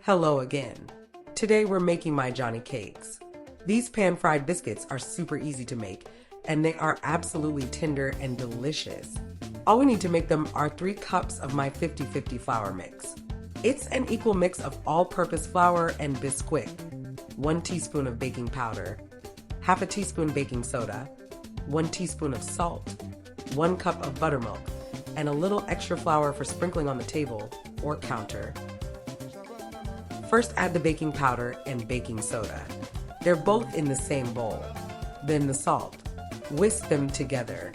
Hello again. Today we're making my Johnny cakes. These pan-fried biscuits are super easy to make, and they are absolutely tender and delicious. All we need to make them are 3 cups of my 50-50 flour mix. It's an equal mix of all-purpose flour and Bisquick, 1 teaspoon of baking powder, half a teaspoon baking soda, 1 teaspoon of salt, 1 cup of buttermilk, and a little extra flour for sprinkling on the table or counter. First add the baking powder and baking soda. They're both in the same bowl. Then the salt. Whisk them together.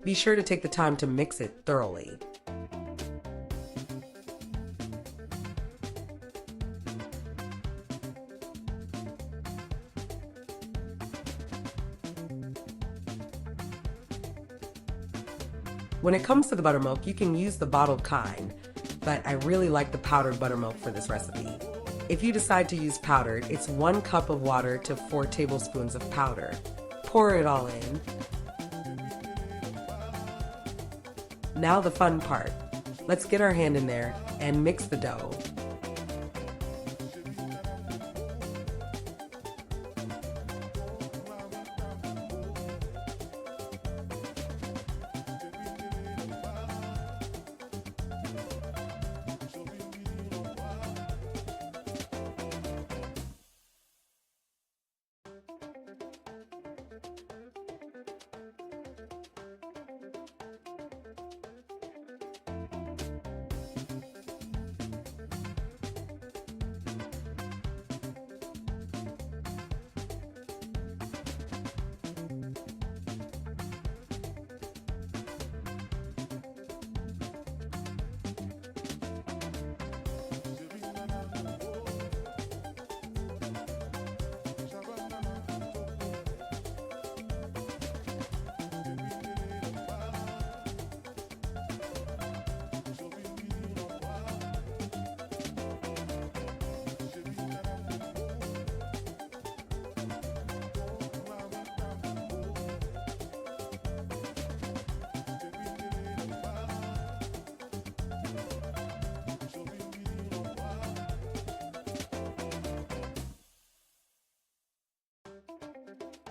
Be sure to take the time to mix it thoroughly. When it comes to the buttermilk, you can use the bottled kind, but I really like the powdered buttermilk for this recipe. If you decide to use powdered, it's 1 cup of water to 4 tablespoons of powder. Pour it all in. Now the fun part. Let's get our hand in there and mix the dough.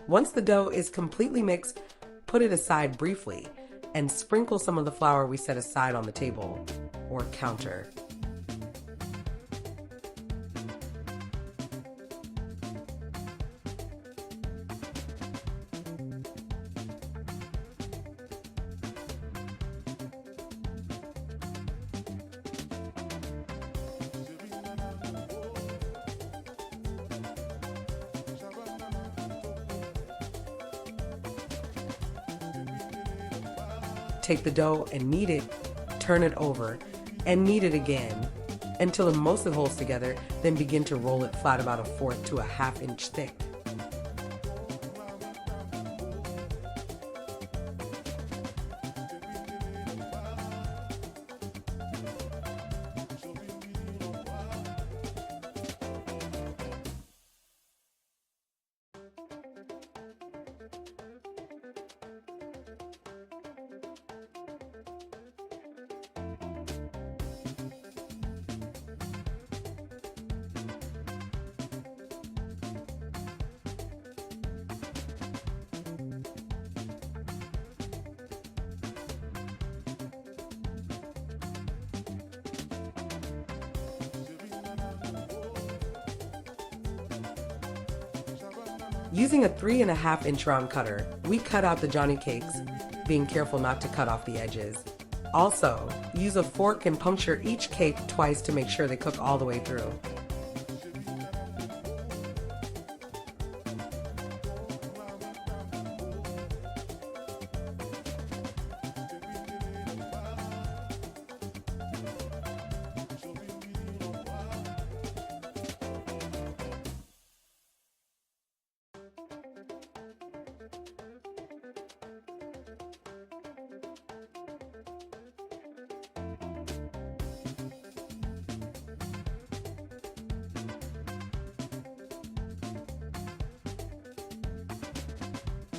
Once the dough is completely mixed, put it aside briefly and sprinkle some of the flour we set aside on the table or counter. Take the dough and knead it, turn it over, and knead it again until it mostly holds together, then begin to roll it flat about 1/4 to 1/2 inch thick. Using a 3.5 inch round cutter, we cut out the Johnny cakes, being careful not to cut off the edges. Also, use a fork and puncture each cake twice to make sure they cook all the way through.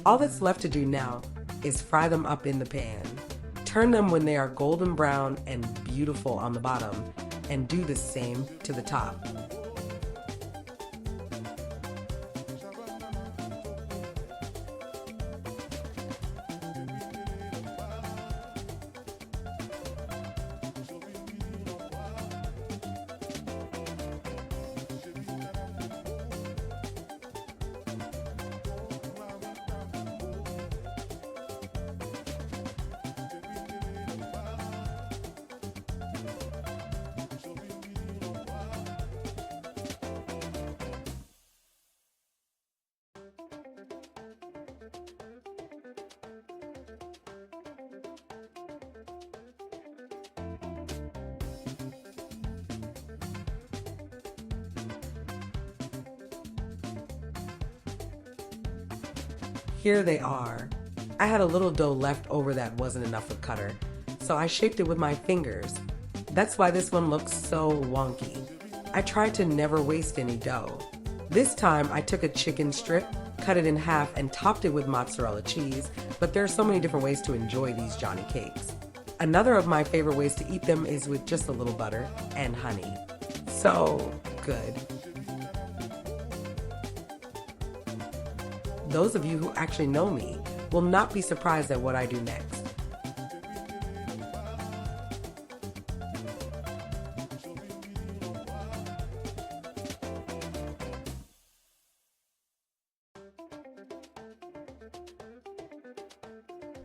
All that's left to do now is fry them up in the pan. Turn them when they are golden brown and beautiful on the bottom, and do the same to the top. Here they are. I had a little dough left over that wasn't enough for cutter, so I shaped it with my fingers. That's why this one looks so wonky. I tried to never waste any dough. This time I took a chicken strip, cut it in half, and topped it with mozzarella cheese, but there are so many different ways to enjoy these Johnny cakes. Another of my favorite ways to eat them is with just a little butter and honey. So good. Those of you who actually know me will not be surprised at what I do next.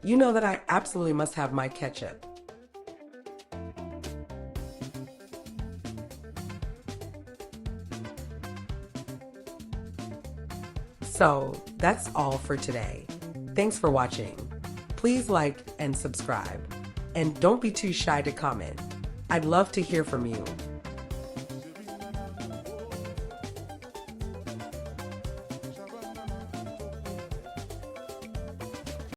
You know that I absolutely must have my ketchup. So that's all for today. Thanks for watching. Please like and subscribe. And don't be too shy to comment. I'd love to hear from you.